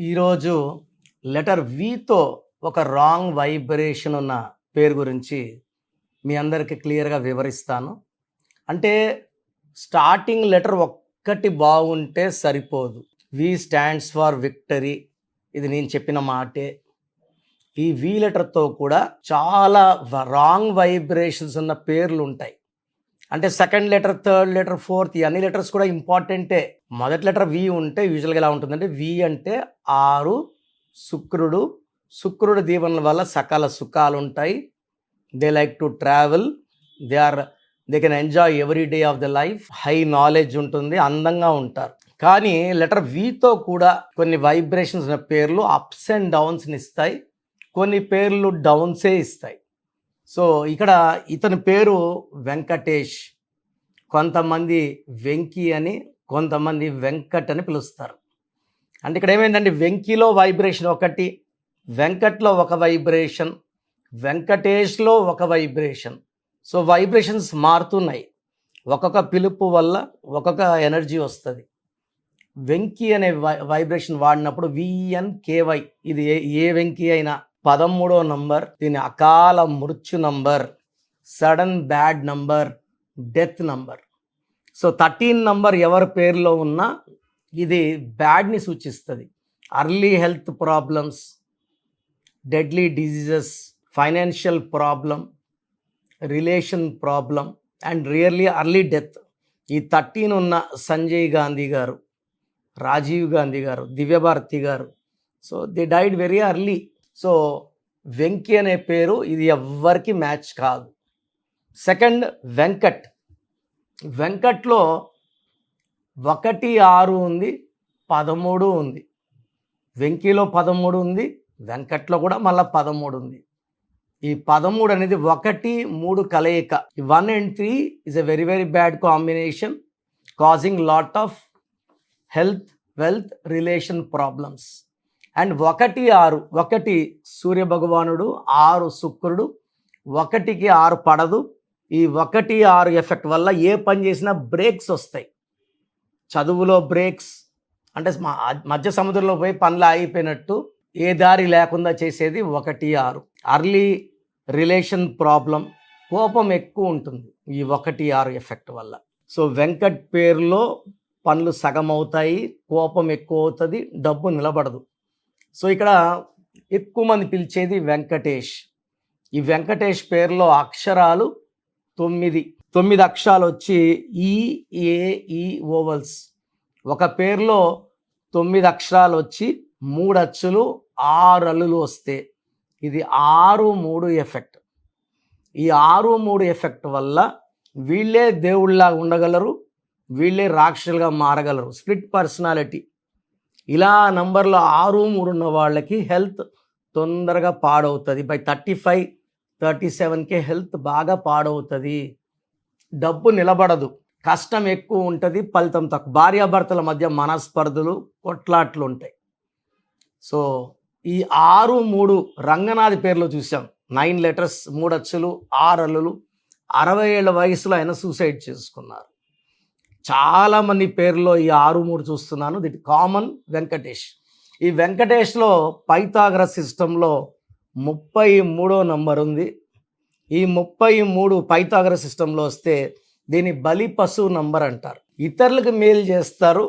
ఈరోజు లెటర్ వితో ఒక wrong vibration ఉన్న పేరు గురించి మీ అందరికీ క్లియర్గా వివరిస్తాను. అంటే స్టార్టింగ్ లెటర్ ఒక్కటి బాగుంటే సరిపోదు. వి స్టాండ్స్ ఫర్ విక్టరీ, ఇది నేను చెప్పిన మాటే. ఈ వి లెటర్తో కూడా చాలా రాంగ్ వైబ్రేషన్స్ ఉన్న పేర్లు ఉంటాయి. అంటే second letter, third letter, fourth, ఈ అన్ని లెటర్స్ కూడా ఇంపార్టెంటే. మొదటి లెటర్ వి ఉంటే యూజువల్గా ఎలా ఉంటుందంటే, వి అంటే 6, శుక్రుడు దీవెనల వల్ల సకల సుఖాలు ఉంటాయి. They like to travel, they can enjoy every day of the life, high knowledge ఉంటుంది, అందంగా ఉంటారు. కానీ లెటర్ వితో కూడా కొన్ని వైబ్రేషన్స్ ఉన్న పేర్లు అప్స్ అండ్ డౌన్స్ని ఇస్తాయి, కొన్ని పేర్లు డౌన్సే ఇస్తాయి. సో ఇక్కడ ఇతని పేరు వెంకటేష్. కొంతమంది వెంకీ అని, కొంతమంది వెంకట్ అని పిలుస్తారు. అంటే ఇక్కడ ఏమైందంటే, వెంకీలో వైబ్రేషన్ ఒకటి, వెంకట్లో ఒక వైబ్రేషన్, వెంకటేష్లో ఒక వైబ్రేషన్. సో వైబ్రేషన్స్ మారుతున్నాయి. ఒక్కొక్క పిలుపు వల్ల ఒక్కొక్క ఎనర్జీ వస్తుంది. వెంకీ అనే వైబ్రేషన్ వాడినప్పుడు VNKY, ఇది ఏ వెంకీ అయినా 13వ నంబర్, దీని అకాల మృత్యు number, sudden bad number, death number. So 13 number ఎవరి పేరులో ఉన్నా ఇది బ్యాడ్ని సూచిస్తుంది. Early health problems, deadly diseases, financial problem, relation problem and really early death. ఈ 13 ఉన్న సంజయ్ గాంధీ గారు, రాజీవ్ గాంధీ గారు, దివ్యభారతి గారు, so they died very early. So Venky అనే పేరు ఇది ఎవ్వరికి మ్యాచ్ కాదు. సెకండ్ వెంకట్. వెంకట్లో 1, 6 ఉంది, 13 ఉంది. వెంకీలో 13 ఉంది, వెంకట్లో కూడా మళ్ళీ 13 ఉంది. ఈ 13 అనేది 1, 3 కలయిక. 1 and 3 is a very very bad combination, causing lot of health, wealth, relation problems. And 1, 6, 1 సూర్య భగవానుడు, 6 శుక్రుడు, 1కి 6 పడదు. ఈ 1, 6 ఎఫెక్ట్ వల్ల ఏ పని చేసినా బ్రేక్స్ వస్తాయి. చదువులో బ్రేక్స్ అంటే మధ్య సముద్రంలో పోయి పనులు ఆగిపోయినట్టు, ఏ దారి లేకుండా చేసేది 1, 6. అర్లీ రిలేషన్ ప్రాబ్లం, కోపం ఎక్కువ ఉంటుంది ఈ 1, 6 ఎఫెక్ట్ వల్ల. సో వెంకట్ పేరులో పనులు సగం అవుతాయి, కోపం ఎక్కువ అవుతుంది, డబ్బు నిలబడదు. సో ఇక్కడ ఎక్కువ మంది పిలిచేది వెంకటేష్. ఈ వెంకటేష్ పేరులో అక్షరాలు 9 అక్షరాలు వచ్చి EAE ఓవల్స్. ఒక పేరులో 9 అక్షరాలు వచ్చి 3 అచ్చులు 6 అల్లులు వస్తే ఇది 6-3 ఎఫెక్ట్. ఈ 6-3 ఎఫెక్ట్ వల్ల వీళ్ళే దేవుళ్ళలాగా ఉండగలరు, వీళ్ళే రాక్షసులుగా మారగలరు. Split personality. ఇలా నంబర్లో 6-3 ఉన్న వాళ్ళకి హెల్త్ తొందరగా పాడవుతుంది. బై 35-37కే హెల్త్ బాగా పాడవుతుంది. డబ్బు నిలబడదు, కష్టం ఎక్కువ ఉంటుంది, ఫలితం తక్కువ. భార్యాభర్తల మధ్య మనస్పర్ధలు, కొట్లాట్లు ఉంటాయి. సో ఈ 6-3 రంగనాథి పేర్లో చూసాం. 9 లెటర్స్, 3 అచ్చులు, 6 అల్లులు. 60 ఏళ్ల వయసులో ఆయన సూసైడ్ చేసుకున్నారు. చాలామంది పేర్లో ఈ 6-3 చూస్తున్నాను. ఇది కామన్ వెంకటేష్. ఈ వెంకటేష్లో పైథాగరస్ సిస్టంలో 33వ నంబర్ ఉంది. ఈ 33 పైథాగరస్ సిస్టంలో వస్తే దీన్ని బలి పశువు నంబర్ అంటారు. ఇతరులకు మేలు చేస్తారు,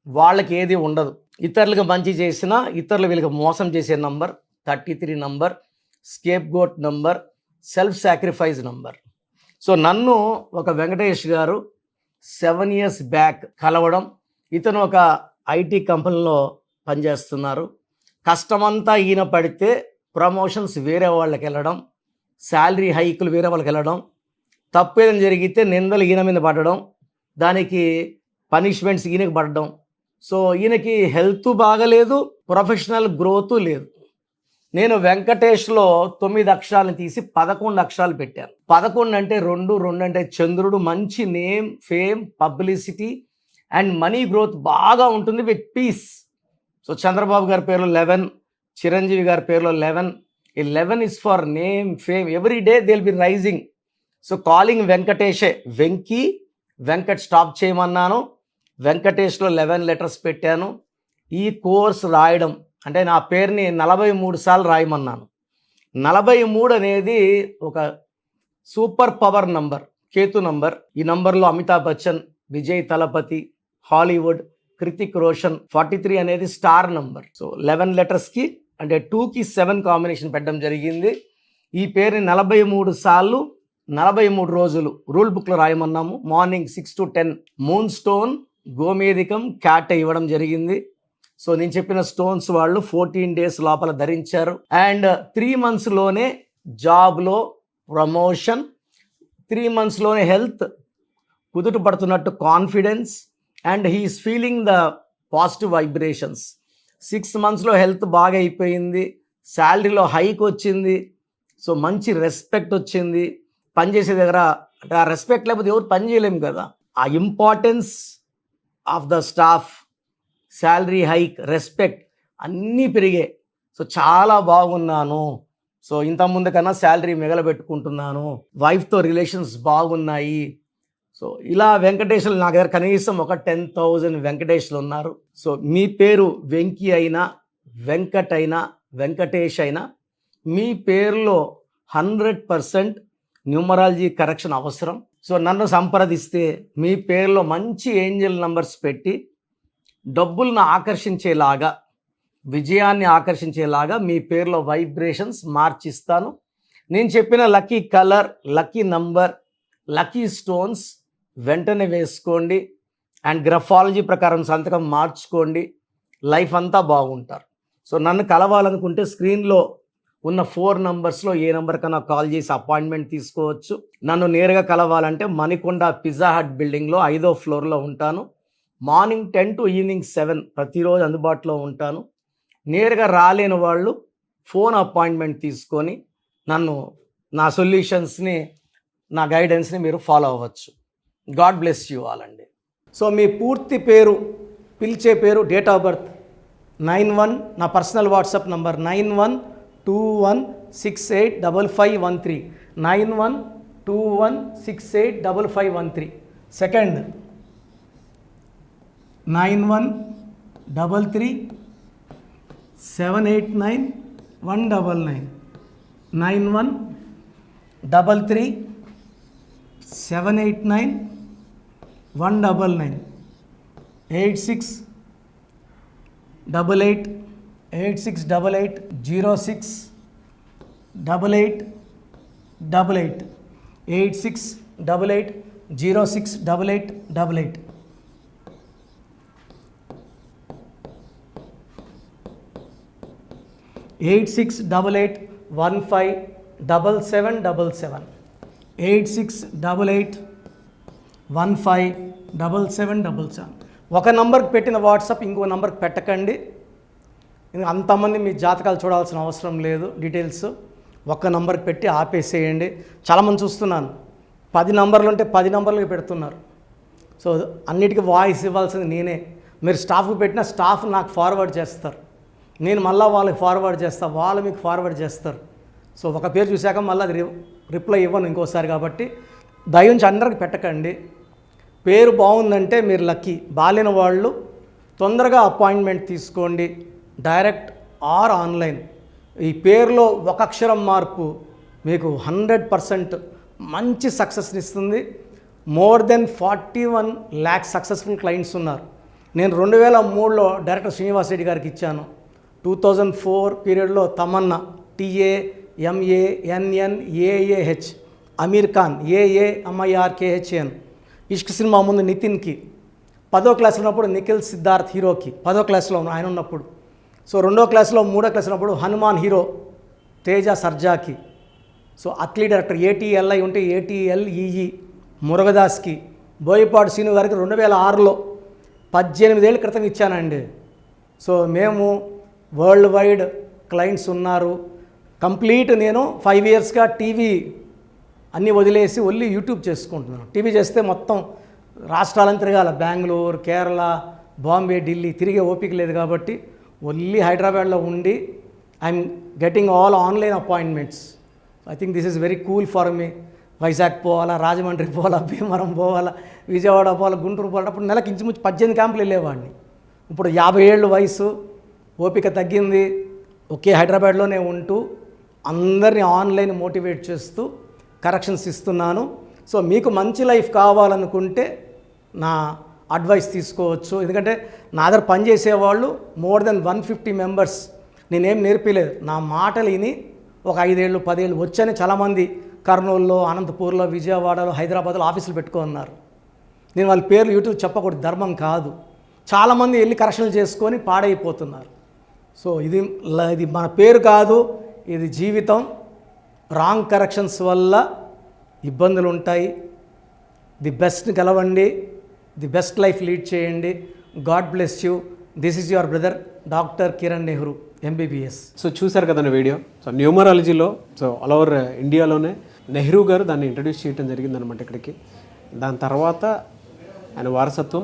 వాళ్ళకి ఏది ఉండదు. ఇతరులకు మంచి చేసినా ఇతరులు వీళ్ళకి మోసం చేసే number 33 number, scapegoat number, self sacrifice number. So నన్ను ఒక వెంకటేష్ గారు 7 years బ్యాక్ కలవడం. ఇతను ఒక IT కంపెనీలో పనిచేస్తున్నారు. కష్టమంతా ఈయన పడితే ప్రమోషన్స్ వేరే వాళ్ళకి వెళ్ళడం, శాలరీ హైకులు వేరే వాళ్ళకి వెళ్ళడం, తప్పు ఏదైనా జరిగితే నిందలు ఈయన మీద పడడం, దానికి పనిష్మెంట్స్ ఈయనకి పడడం. సో ఈయనకి హెల్త్ బాగలేదు, ప్రొఫెషనల్ గ్రోత్ లేదు. నేను వెంకటేష్లో 9 అక్షరాలను తీసి 11 అక్షరాలు పెట్టాను. 11 అంటే 2 అంటే చంద్రుడు. మంచి name, fame, publicity and money growth బాగా ఉంటుంది విత్ పీస్. సో చంద్రబాబు గారి పేరులో 11, చిరంజీవి గారి పేరులో 11. ఈ 11 is for name, fame. Every day they will be rising. So calling వెంకటేషే. వెంకీ, వెంకట్ స్టాప్ చేయమన్నాను. వెంకటేష్లో 11 లెటర్స్ పెట్టాను. ఈ కోర్స్ రాయడం అంటే నా పేరుని 43 సార్లు రాయమన్నాను. 43 అనేది ఒక super power number, Ketu number. ఈ నంబర్లో అమితాబ్ బచ్చన్, విజయ్ తలపతి, హాలీవుడ్, కృతిక్ రోషన్. 43 అనేది స్టార్ నంబర్. సో 11 లెటర్స్కి అంటే 2కి 7 కాంబినేషన్ పెట్టడం జరిగింది. ఈ పేరుని 43 సార్లు 43 రోజులు రూల్ బుక్లో రాయమన్నాము. మార్నింగ్ 6 to 10 మూన్ స్టోన్, గోమేధికం, క్యాట్ ఇవ్వడం జరిగింది. సో నేను చెప్పిన స్టోన్స్ వాళ్ళు 14 డేస్ లోపల ధరించారు. అండ్ 3 monthsలోనే జాబ్లో ప్రమోషన్, 3 monthsలోనే హెల్త్ కుదుట పడుతున్నట్టు confidence, and he is feeling the positive vibrations. 6 monthsలో హెల్త్ బాగా అయిపోయింది, శాలరీలో హైక్ వచ్చింది. సో మంచి రెస్పెక్ట్ వచ్చింది. పనిచేసే దగ్గర అంటే ఆ రెస్పెక్ట్ లేకపోతే ఎవరు పని చేయలేము కదా. ఆ importance of the staff, salary hike, respect అన్నీ పెరిగాయి. సో చాలా బాగున్నాను. సో ఇంతకుముందు కన్నా శాలరీ మిగలబెట్టుకుంటున్నాను, వైఫ్తో రిలేషన్స్ బాగున్నాయి. సో ఇలా వెంకటేశ్వరులు నా దగ్గర కనీసం ఒక 10,000 వెంకటేశ్వరులు ఉన్నారు. సో మీ పేరు వెంకీ అయినా, వెంకట్ అయినా, వెంకటేష్ అయినా, మీ పేరులో 100% న్యూమరాలజీ కరెక్షన్ అవసరం. సో నన్ను సంప్రదిస్తే మీ పేరులో మంచి ఏంజల్ నంబర్స్ పెట్టి డబ్బులను ఆకర్షించేలాగా, విజయాన్ని ఆకర్షించేలాగా మీ పేరులో వైబ్రేషన్స్ మార్చిస్తాను. నేను చెప్పిన lucky colour, lucky number, lucky stones వెంటనే వేసుకోండి. అండ్ గ్రఫాలజీ ప్రకారం సంతకం మార్చుకోండి. లైఫ్ అంతా బాగుంటారు. సో నన్ను కలవాలనుకుంటే స్క్రీన్లో ఉన్న 4 numbers ఏ నెంబర్ కన్నా కాల్ చేసి అపాయింట్మెంట్ తీసుకోవచ్చు. నన్ను నేరుగా కలవాలంటే మణికొండ పిజ్జా హట్ బిల్డింగ్లో 5వ ఫ్లోర్లో ఉంటాను. మార్నింగ్ 10 to ఈవినింగ్ 7 ప్రతిరోజు అందుబాటులో ఉంటాను. నేరుగా రాలేని వాళ్ళు ఫోన్ అపాయింట్మెంట్ తీసుకొని నన్ను, నా సొల్యూషన్స్ని, నా గైడెన్స్ని మీరు ఫాలో అవ్వచ్చు. గాడ్ బ్లెస్ యూ ఆల్ అండి. సో మీ పూర్తి పేరు, పిలిచే పేరు, డేట్ ఆఫ్ బర్త్ 91, నా పర్సనల్ వాట్సాప్ నంబర్ 9121685513, 9121685513. సెకండ్ 9133789199, 9133789199, 8688068888, 8688068888. 8688157777, 8688157777. ఒక నంబర్కి పెట్టిన వాట్సాప్ ఇంకో నంబర్కి పెట్టకండి. అంతమంది మీ జాతకాలు చూడాల్సిన అవసరం లేదు. డీటెయిల్స్ ఒక్క నంబర్కి పెట్టి ఆపేసేయండి. చాలామంది చూస్తున్నాను 10 నంబర్లు ఉంటే 10 నంబర్లకి పెడుతున్నారు. సో అన్నిటికీ వాయిస్ ఇవ్వాల్సింది నేనే. మీరు స్టాఫ్కి పెట్టిన స్టాఫ్ నాకు ఫార్వర్డ్ చేస్తారు, నేను మళ్ళీ వాళ్ళకి ఫార్వర్డ్ చేస్తాను, వాళ్ళు మీకు ఫార్వర్డ్ చేస్తారు. సో ఒక పేరు చూశాక మళ్ళీ అది రిప్లై ఇవ్వను ఇంకోసారి. కాబట్టి దయించి అందరికి పెట్టకండి. పేరు బాగుందంటే మీరు లక్కీ. బాలేని వాళ్ళు తొందరగా అపాయింట్మెంట్ తీసుకోండి, డైరెక్ట్ ఆర్ ఆన్లైన్. ఈ పేరులో ఒక అక్షరం మార్పు మీకు 100% మంచి సక్సెస్ని ఇస్తుంది. More than 41 lakhs successful clients ఉన్నారు. నేను 2003లో డైరెక్టర్ శ్రీనివాస్ రెడ్డి గారికి ఇచ్చాను. 2004 పీరియడ్లో తమన్నా, TAMANNAAH, అమీర్ ఖాన్, AAMIRKHAN, ఇష్క్ సినిమా ముందు నితిన్కి, 10వ క్లాస్ ఉన్నప్పుడు నిఖిల్ సిద్ధార్థ్ హీరోకి, 10వ క్లాస్లో ఆయన ఉన్నప్పుడు. సో 2వ క్లాస్లో 3వ క్లాస్ ఉన్నప్పుడు హనుమాన్ హీరో తేజ సర్జాకి. సో అథ్లీ డైరెక్టర్ ATLI ఉంటే ATLEE మురుగదాస్కి, బోయపాడు సీను గారికి 2006లో 18 ఏళ్ళ క్రితం ఇచ్చానండి. సో మేము వరల్డ్ వైడ్ క్లయింట్స్ ఉన్నారు. కంప్లీట్ నేను 5 yearsగా టీవీ అన్నీ వదిలేసి ఓన్లీ యూట్యూబ్ చేసుకుంటున్నాను. టీవీ చేస్తే మొత్తం రాష్ట్రాలను తిరగాల, బెంగళూరు, కేరళ, బాంబే, ఢిల్లీ తిరిగే ఓపిక లేదు. కాబట్టి ఓన్లీ హైదరాబాద్లో ఉండి I'm getting all online appointments. I think this is very cool for me. Vizag పోవాలా, రాజమండ్రి పోవాలా, భీమవరం పోవాలా, విజయవాడ పోవాలా, గుంటూరు పోవాలా. అప్పుడు నెలకి ఇంచుమించు 18 క్యాంపులు వెళ్ళేవాడిని. ఇప్పుడు 50 ఏళ్ళు వయసు, ఓపిక తగ్గింది, ఒకే హైదరాబాద్లోనే ఉంటూ అందరినీ ఆన్లైన్ మోటివేట్ చేస్తూ కరెక్షన్స్ ఇస్తున్నాను. సో మీకు మంచి లైఫ్ కావాలనుకుంటే నా అడ్వైస్ తీసుకోవచ్చు. ఎందుకంటే నా దగ్గర పనిచేసేవాళ్ళు మోర్ దెన్ 150 మెంబర్స్. నేనేం నేర్పిలేదు, నా మాటలు విని ఒక 5 ఏళ్ళు 10 ఏళ్ళు వచ్చని చాలామంది కర్నూలులో, అనంతపూర్లో, విజయవాడలో, హైదరాబాద్లో ఆఫీసులు పెట్టుకున్నారు. నేను వాళ్ళ పేర్లు యూట్యూబ్ చెప్పకూడదు, ధర్మం కాదు. చాలామంది వెళ్ళి కరెక్షన్లు చేసుకొని పాడైపోతున్నారు. సో ఇది మన పేరు కాదు, ఇది జీవితం. రాంగ్ కరెక్షన్స్ వల్ల ఇబ్బందులు ఉంటాయి. ది బెస్ట్ గెలవండి, ది బెస్ట్ లైఫ్ లీడ్ చేయండి. God bless you. This is your brother doctor Kiran Nehru, MBBS. So చూసారు కదండి వీడియో. సో న్యూమరాలజీలో ఆల్ ఓవర్ ఇండియాలోనే నెహ్రూ గారు దాన్ని ఇంట్రడ్యూస్ చేయడం జరిగిందనమాట ఇక్కడికి. దాని తర్వాత ఆయన వారసత్వం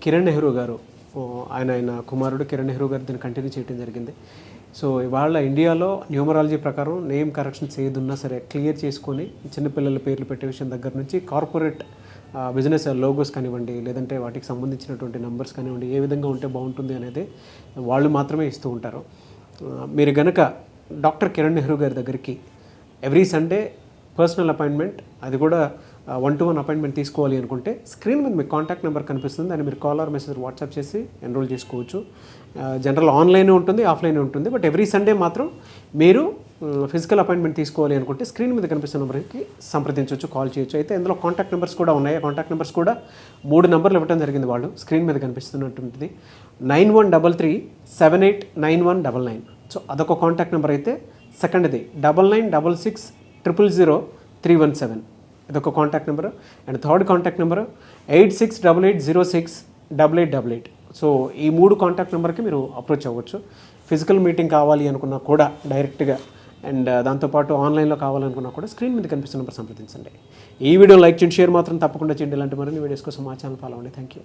కిరణ్ నెహ్రూ గారు, ఆయన కుమారుడు కిరణ్ నెహ్రూ గారు దీన్ని కంటిన్యూ చేయడం జరిగింది. సో ఇవాళ ఇండియాలో న్యూమరాలజీ ప్రకారం నేమ్ కరెక్షన్స్ ఏదున్నా సరే క్లియర్ చేసుకొని చిన్నపిల్లల పేర్లు పెట్టే విషయం దగ్గర నుంచి కార్పొరేట్ బిజినెస్ లోగోస్ కానివ్వండి, లేదంటే వాటికి సంబంధించినటువంటి నెంబర్స్ కానివ్వండి, ఏ విధంగా ఉంటే బాగుంటుంది అనేది వాళ్ళు మాత్రమే ఇస్తూ ఉంటారు. మీరు గనక డాక్టర్ కిరణ్ నెహ్రూ గారి దగ్గరికి ఎవ్రీ సండే పర్సనల్ అపాయింట్మెంట్, అది కూడా 1-to-1 అపాయింట్మెంట్ తీసుకోవాలి అనుకుంటే స్క్రీన్ మీద మీకు కాంటాక్ట్ నెంబర్ కనిపిస్తుంది, దాన్ని మీరు కాల్ ఆర్ మెసేజ్ వాట్సాప్ చేసి ఎన్రోల్ చేసుకోవచ్చు. జనరల్ ఆన్లైన్ ఉంటుంది, ఆఫ్లైన్ ఉంటుంది. బట్ ఎవ్రీ సండే మాత్రం మీరు ఫిజికల్ అపాయింట్మెంట్ తీసుకోవాలి అనుకుంటే స్క్రీన్ మీద కనిపిస్తున్న నెంబర్కి సంప్రదించవచ్చు, కాల్ చేయొచ్చు. అయితే ఇందులో కాంటాక్ట్ నెంబర్స్ కూడా ఉన్నాయి. కాంటాక్ట్ నెంబర్స్ కూడా 3 నెంబర్లు ఇవ్వడం జరిగింది వాళ్ళు. స్క్రీన్ మీద కనిపిస్తున్నటువంటిది 9133789199. సో అదొక కాంటాక్ట్ నెంబర్ అయితే, సెకండ్ది 9966000317, ఇదొక contact number. And third contact number 8688068888. So ఈ 3 కాంటాక్ట్ నెంబర్కి మీరు అప్రోచ్ అవ్వచ్చు. ఫిజికల్ మీటింగ్ కావాలి అనుకున్నా కూడా డైరెక్ట్గా, అండ్ దాంతోపాటు ఆన్లైన్లో కావాలనుకున్నా కూడా స్క్రీన్ మీద కనిపిస్తున్న నెంబర్ సంప్రదించండి. ఈ వీడియో లైక్ చేయండి, షేర్ మాత్రం తప్పకుండా చేయండి. ఇలాంటి మరిన్ని వీడియోస్ కోసం మా ఛానల్ ఫాలో అవ్వండి. Thank you.